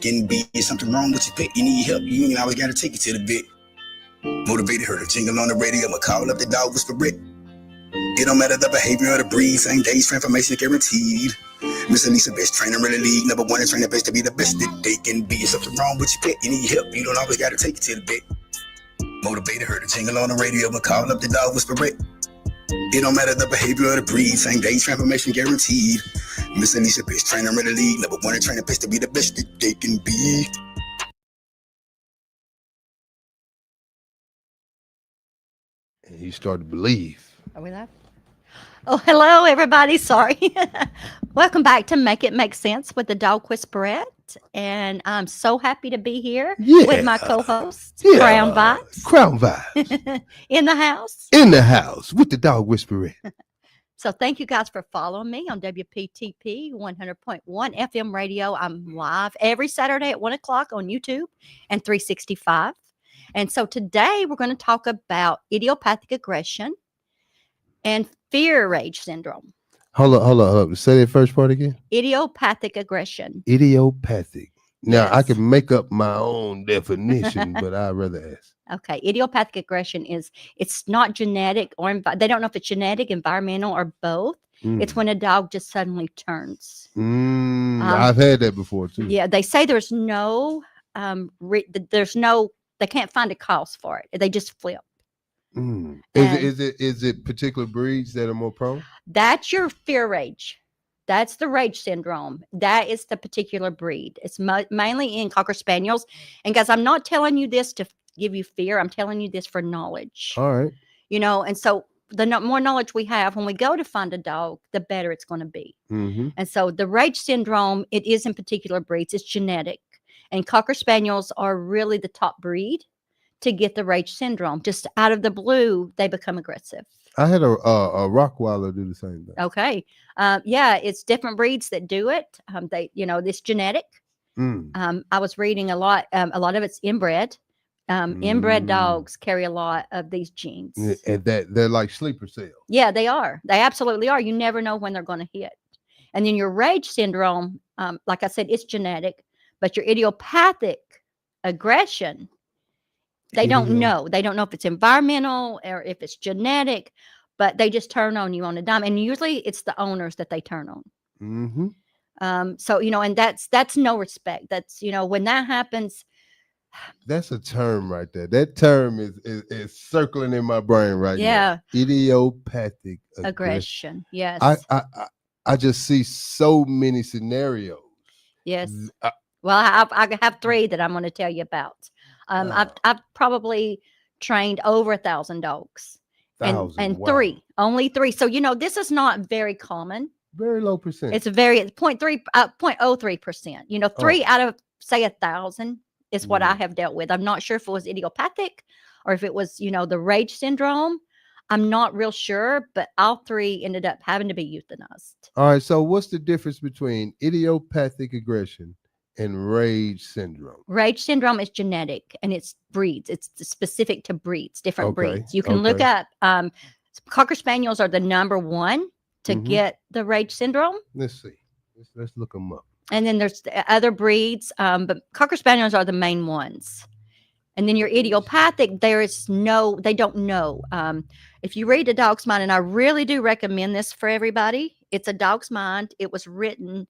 can be. Is something wrong with your pet? You need help, you ain't always gotta take it to the vet. Motivated her to jingle on the radio. I'ma call up the dog whisperette. It don't matter the behavior or the breed, same days transformation guaranteed. Miss Alisa, best trainer in the league, number one and train the best to be the best that they can be. Is something wrong with your pet? You need help, you don't always gotta take it to the vet. Motivated her to jingle on the radio. I'ma call up the dog whisperette. It don't matter the behavior or the breed, same days transformation guaranteed. Miss Alisa, best trainer in the league, number one and train the best to be the best that they can be. And you start to believe. Are we live? Oh, hello, everybody. Sorry. Welcome back to Make It Make Sense with the Dog Whisperette. And I'm so happy to be here with my co-host, Crown Vibes. Crown Vibes. In the house. In the house with the Dog Whisperette. So thank you guys for following me on WPTP 100.1 FM radio. I'm live every Saturday at 1 o'clock on YouTube and 365. And so today we're going to talk about idiopathic aggression and fear rage syndrome. Hold up. Say that first part again. Idiopathic aggression. Idiopathic. Now, Yes. I can make up my own definition, but I'd rather ask. Okay. Idiopathic aggression it's not genetic they don't know if it's genetic, environmental, or both. It's when a dog just suddenly turns. I've had that before too. Yeah. They say there's no, they can't find a cause for it. They just flip. Is it particular breeds that are more prone? That's your fear rage. That's the rage syndrome. That is the particular breed. It's mainly in Cocker Spaniels. And guys, I'm not telling you this to give you fear. I'm telling you this for knowledge. All right. And so the more knowledge we have when we go to find a dog, the better it's going to be. And so the rage syndrome, it is in particular breeds. It's genetic. And Cocker Spaniels are really the top breed to get the rage syndrome. Just out of the blue, they become aggressive. I had a Rottweiler do the same thing. Okay. Yeah, it's different breeds that do it. This genetic. I was reading a lot of it's inbred. Inbred dogs carry a lot of these genes. And that they're like sleeper cells. Yeah, they are. They absolutely are. You never know when they're going to hit. And then your rage syndrome, like I said, it's genetic, but your idiopathic aggression, they don't know. They don't know if it's environmental or if it's genetic, but they just turn on you on a dime. And usually it's the owners that they turn on. So, and that's no respect. That's, when that happens. That's a term right there. That term is circling in my brain right now. Idiopathic aggression. Yes. I just see so many scenarios. Yes. Well, I have three that I'm going to tell you about. I've probably trained over 1,000 dogs, and only three. So this is not very common. Very low percent. It's a very 0.03%. 3 out of say 1,000 is what I have dealt with. I'm not sure if it was idiopathic or if it was the rage syndrome. I'm not real sure, but all three ended up having to be euthanized. All right. So what's the difference between idiopathic aggression and rage syndrome? Rage syndrome is genetic and it's breeds. It's specific to breeds, different breeds. You can look up Cocker Spaniels are the number one to get the rage syndrome. Let's see. Let's look them up. And then there's the other breeds, but Cocker Spaniels are the main ones. And then your idiopathic, they don't know. If you read A Dog's Mind, and I really do recommend this for everybody, it's A Dog's Mind. It was written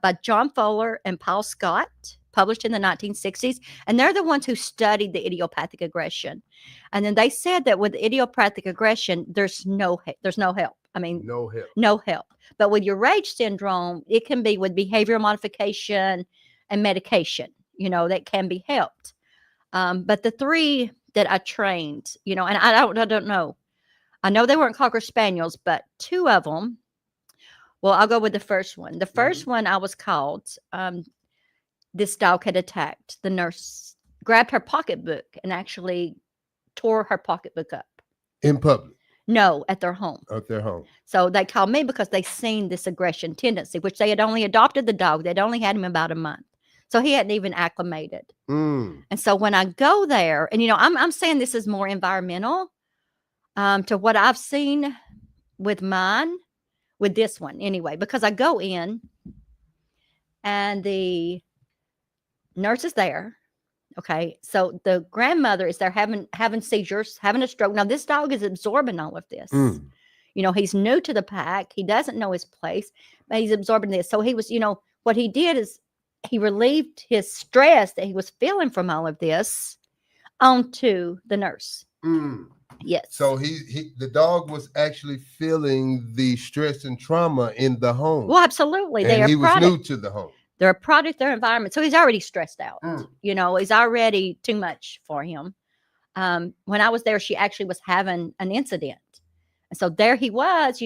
by John Fowler and Paul Scott, published in the 1960s. And they're the ones who studied the idiopathic aggression. And then they said that with idiopathic aggression, there's no help. I mean, no help. But with your rage syndrome, it can be with behavioral modification and medication, that can be helped. But the three that I trained, and I don't know. I know they weren't Cocker Spaniels, but two of them. Well, I'll go with the first one. The first one I was called, this dog had attacked. The nurse grabbed her pocketbook and actually tore her pocketbook up. In public? No, at their home. At their home. So they called me because they seen this aggression tendency, which they had only adopted the dog. They'd only had him about a month. So he hadn't even acclimated. And so when I go there, and I'm saying this is more environmental to what I've seen with mine, with this one anyway, because I go in and the nurse is there. Okay. So the grandmother is there having seizures, having a stroke. Now, this dog is absorbing all of this. He's new to the pack. He doesn't know his place, but he's absorbing this. So he was, what he did is he relieved his stress that he was feeling from all of this onto the nurse. Yes. So the dog was actually feeling the stress and trauma in the home. Well, absolutely. And he was new to the home. They're a product of their environment. So he's already stressed out. He's already too much for him. When I was there, she actually was having an incident. And so there he was,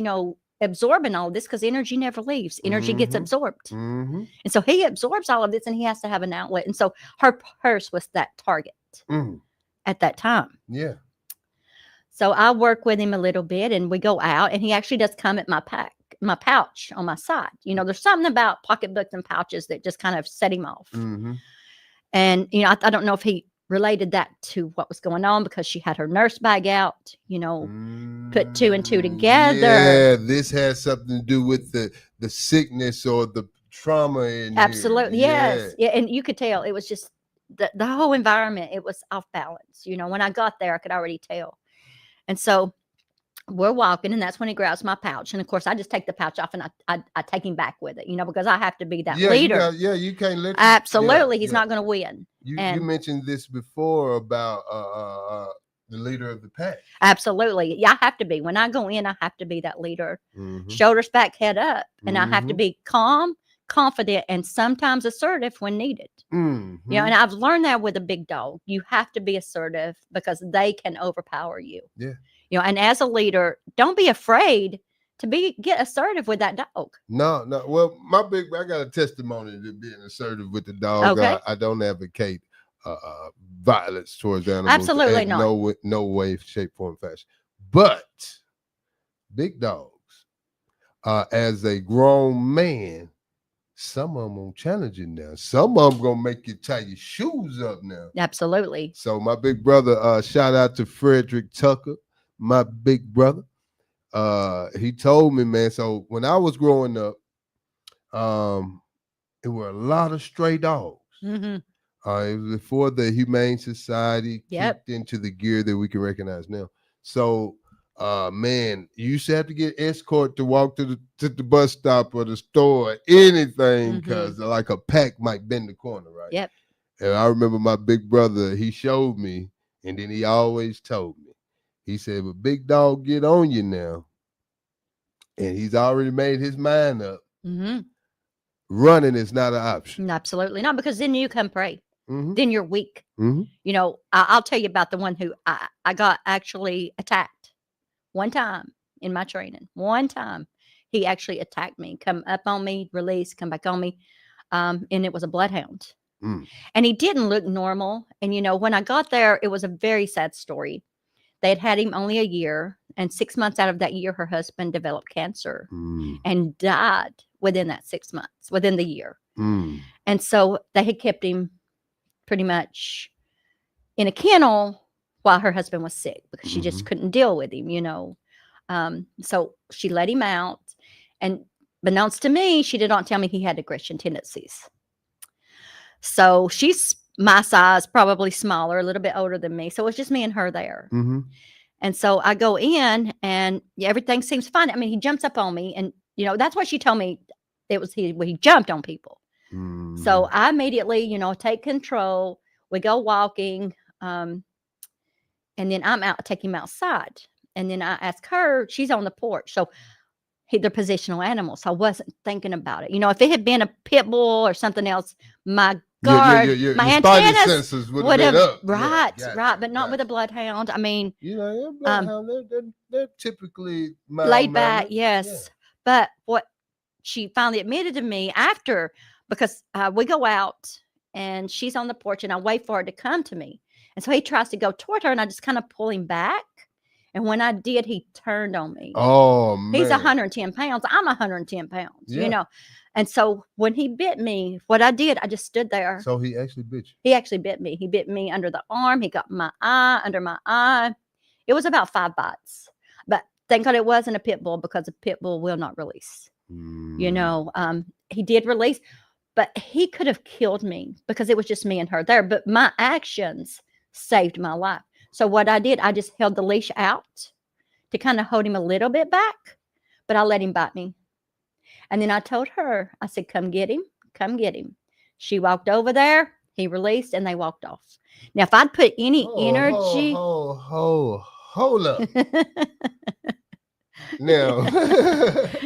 absorbing all of this because energy never leaves. Energy gets absorbed. And so he absorbs all of this and he has to have an outlet. And so her purse was that target at that time. Yeah. So I work with him a little bit and we go out and he actually does come at my pouch on my side. There's something about pocketbooks and pouches that just kind of set him off. And, I don't know if he related that to what was going on because she had her nurse bag out, put two and two together. Yeah, this has something to do with the sickness or the trauma in Absolutely. here. Yes. Yeah. And you could tell it was just the whole environment. It was off balance. When I got there, I could already tell. And so we're walking and that's when he grabs my pouch. And of course I just take the pouch off and I take him back with it, because I have to be that leader. You can't let Absolutely. He's not going to win. You mentioned this before about the leader of the pack. Absolutely. Yeah, I have to be. When I go in, I have to be that leader. Shoulders back, head up. And I have to be calm, confident, and sometimes assertive when needed. And I've learned that with a big dog. You have to be assertive because they can overpower you. Yeah. And as a leader, don't be afraid to get assertive with that dog. No. Well, I got a testimony to being assertive with the dog. Okay. I don't advocate violence towards animals. Absolutely not. No way, shape, form, fashion. But big dogs, as a grown man, some of them gonna challenge you now. Some of them gonna make you tie your shoes up now. Absolutely. So my big brother, shout out to Frederick Tucker, my big brother. He told me, man. So when I was growing up, there were a lot of stray dogs. It was before the Humane Society kicked into the gear that we can recognize now. So, man, you used to have to get escort to walk to the bus stop or the store or anything because like a pack might bend the corner, right? Yep. And I remember my big brother, he showed me, and then he always told me. He said, but big dog get on you now. And he's already made his mind up. Running is not an option. Absolutely not, because then you come prey. Then you're weak. I'll tell you about the one who I got actually attacked one time in my training. One time he actually attacked me, come up on me, release, come back on me. And it was a bloodhound. And he didn't look normal. And, when I got there, it was a very sad story. They had him only a year, and 6 months out of that year, her husband developed cancer and died within that 6 months, within the year. And so they had kept him pretty much in a kennel while her husband was sick because she just couldn't deal with him, So she let him out, and beknownst to me, she did not tell me he had aggression tendencies. So she's my size, probably smaller, a little bit older than me. So it's just me and her there. And so I go in and everything seems fine. I mean, he jumps up on me and, that's what she told me. It was he jumped on people. So I immediately, take control. We go walking. And then I'm out, take him outside. And then I ask her, she's on the porch. So they're positional animals. So I wasn't thinking about it. If it had been a pit bull or something else, my guard, my antennas would have up. Right, but not with a bloodhound. I mean, bloodhound, they're typically laid back, yes. Yeah. But what she finally admitted to me after, because we go out and she's on the porch and I wait for her to come to me. And so he tries to go toward her and I just kind of pull him back. And when I did, he turned on me. Oh, man. He's 110 pounds. I'm 110 pounds, And so when he bit me, what I did, I just stood there. So he actually bit you? He actually bit me. He bit me under the arm. He got my eye, under my eye. It was about 5 bites. But thank God it wasn't a pit bull because a pit bull will not release. He did release. But he could have killed me because it was just me and her there. But my actions saved my life. So what I did, I just held the leash out to kind of hold him a little bit back, but I let him bite me. And then I told her, I said, come get him, come get him. She walked over there, he released, and they walked off. Now, if I'd put any energy. Hold up. Now,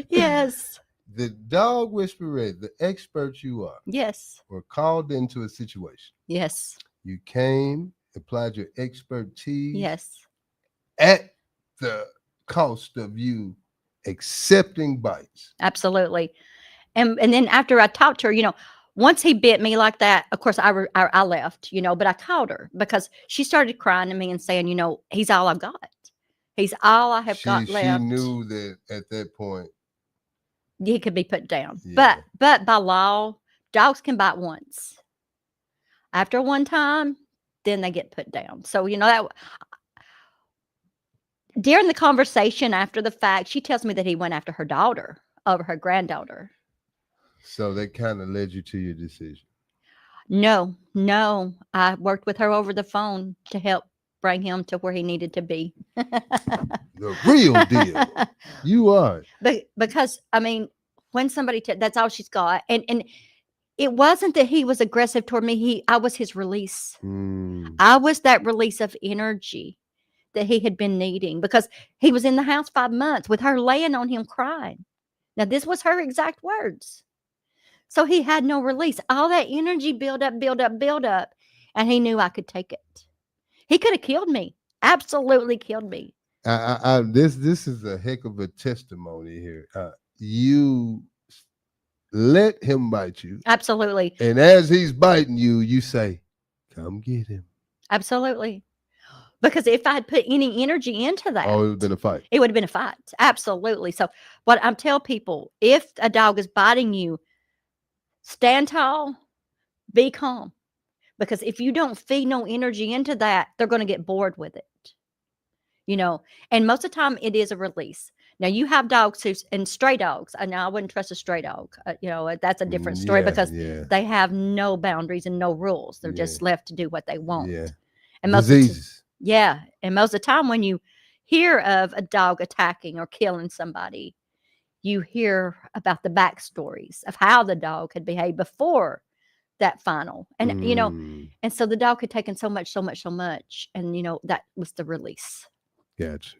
yes. The Dog Whisperette, the expert you are, yes, were called into a situation. Yes. You came, applied your expertise. Yes. At the cost of you accepting bites. Absolutely. And then after I talked to her, once he bit me like that, of course I left, but I called her because she started crying to me and saying, he's all I've got. He's all I have got left. She knew that at that point he could be put down. Yeah. But by law, dogs can bite once. After one time, then they get put down. So, that during the conversation after the fact, she tells me that he went after her daughter over her granddaughter. So that kind of led you to your decision. No. I worked with her over the phone to help bring him to where he needed to be. The real deal. You are. Because, when somebody, that's all she's got. And it wasn't that he was aggressive toward me. I was his release. I was that release of energy that he had been needing because he was in the house 5 months with her laying on him crying. Now, this was her exact words. So he had no release. All that energy build up. And he knew I could take it. He could have killed me. Absolutely killed me. This is a heck of a testimony here. You let him bite you. Absolutely. And as he's biting you, you say, come get him. Absolutely. Because if I had put any energy into that, it would have been a fight. It would have been a fight. Absolutely. So what I'm telling people, if a dog is biting you, stand tall, be calm. Because if you don't feed no energy into that, they're going to get bored with it. And most of the time it is a release. Now you have dogs and stray dogs. And I wouldn't trust a stray dog. That's a different story because they have no boundaries and no rules. They're just left to do what they want. Yeah. And diseases. And most of the time when you hear of a dog attacking or killing somebody, you hear about the backstories of how the dog had behaved before that final. And, and so the dog had taken so much. And, that was the release. Gotcha.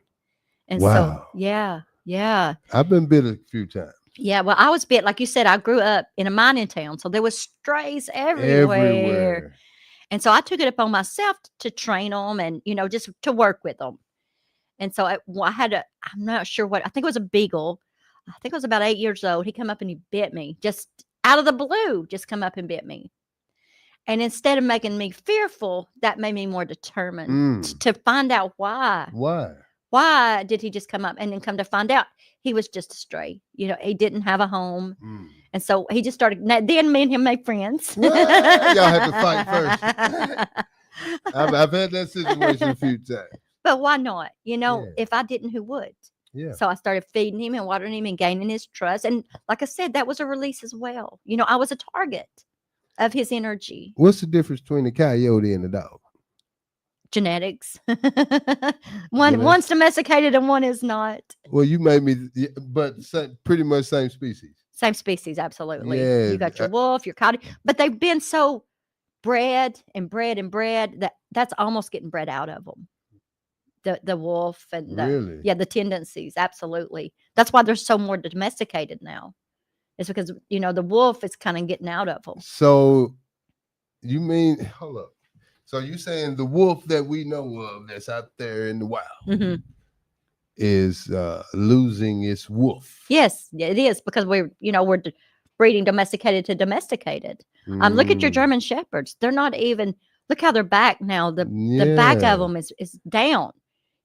And so, yeah. I've been bit a few times. Yeah. Well, I was bit, like you said, I grew up in a mining town. So there was strays everywhere. And so I took it upon myself to train them and, just to work with them. And so I had I'm not sure what, I think it was a beagle. I think I was about 8 years old. He come up and he bit me just out of the blue, just come up and bit me. And instead of making me fearful, that made me more determined to find out why. Why did he just come up? And then come to find out he was just a stray. He didn't have a home. And so he just started. Then me and him made friends. Y'all had to fight first. I've had that situation a few times. But why not? If I didn't, who would? Yeah. So I started feeding him and watering him and gaining his trust. And like I said, that was a release as well. I was a target of his energy. What's the difference between the coyote and the dog? Genetics. One's domesticated and one is not. Well, you made me, but pretty much same species. Same species, absolutely. Yeah, you got your wolf, your coyote, but they've been so bred that that's almost getting bred out of them. The wolf and the tendencies, absolutely. That's why they're so more domesticated now. It's because the wolf is kind of getting out of them. So you mean, hold up. So you saying the wolf that we know of that's out there in the wild is losing its wolf? Yes, it is because we're breeding domesticated to domesticated. Look at your German shepherds. They're not even. Look how they're back now. The back of them is down.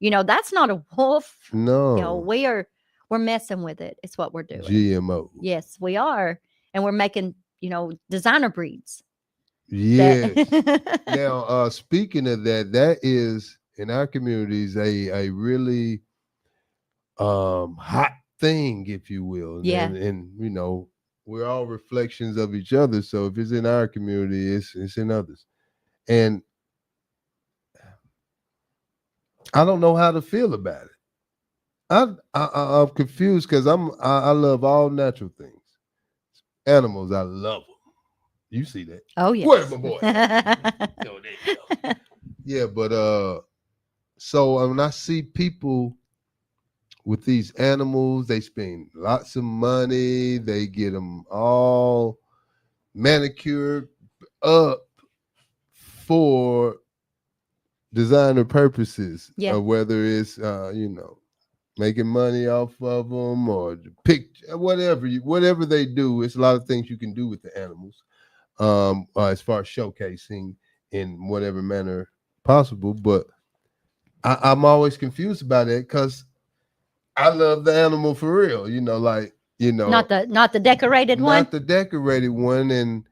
That's not a wolf. No. We're messing with it. It's what we're doing. GMO. Yes, we are, and we're making designer breeds. Yes. Now, speaking of that is in our communities a really hot thing, if you will. Yeah. And we're all reflections of each other. So if it's in our community, it's in others. And I don't know how to feel about it. I'm confused because I love all natural things. Animals, I love them. You see that? Oh yeah. Where's my boy? Oh, there you go. Yeah, but so when I see people with these animals, they spend lots of money. They get them all manicured up for designer purposes. Yeah. Whether it's making money off of them or whatever they do. It's a lot of things you can do with the animals. As far as showcasing in whatever manner possible, but I'm always confused about it because I love the animal for real, not the decorated one. Not the decorated one, and